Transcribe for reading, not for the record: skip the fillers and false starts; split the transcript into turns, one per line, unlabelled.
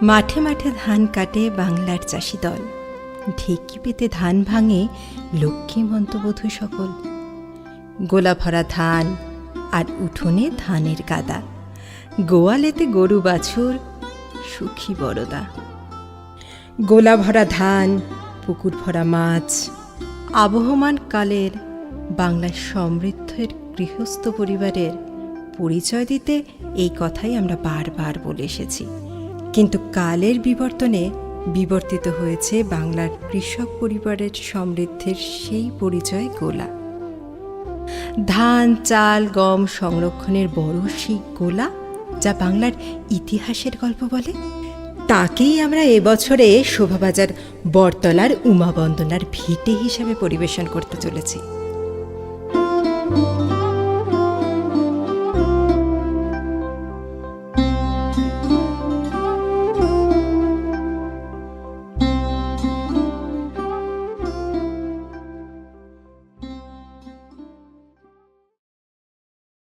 মাঠে মাঠে ধান কাটে বাংলার চাষি দল, ঢেকি পেতে ধান ভাঙে লক্ষ্মীমন্ত বধূ সকল। গোলা ভরা ধান আর উঠোনে ধানের গাদা, গোয়ালেতে গরু বাছুর সুখী বড়দা। গোলা ভরা ধান, পুকুর ভরা মাছ, আবহমান কালের বাংলার সমৃদ্ধের গৃহস্থ পরিবারের পরিচয় দিতে এই কথাই আমরা বারবার বলে এসেছি। কিন্তু কালের বিবর্তনে বিবর্তিত হয়েছে বাংলার কৃষক পরিবারের সমৃদ্ধের সেই পরিচয় গোলা। ধান, চাল, গম সংরক্ষণের বড় সেই গোলা, যা বাংলার ইতিহাসের গল্প বলে, তাকেই আমরা এবছরে শোভাবাজার বটতলার উমা বন্দনার ভিটে হিসাবে পরিবেশন করতে চলেছি।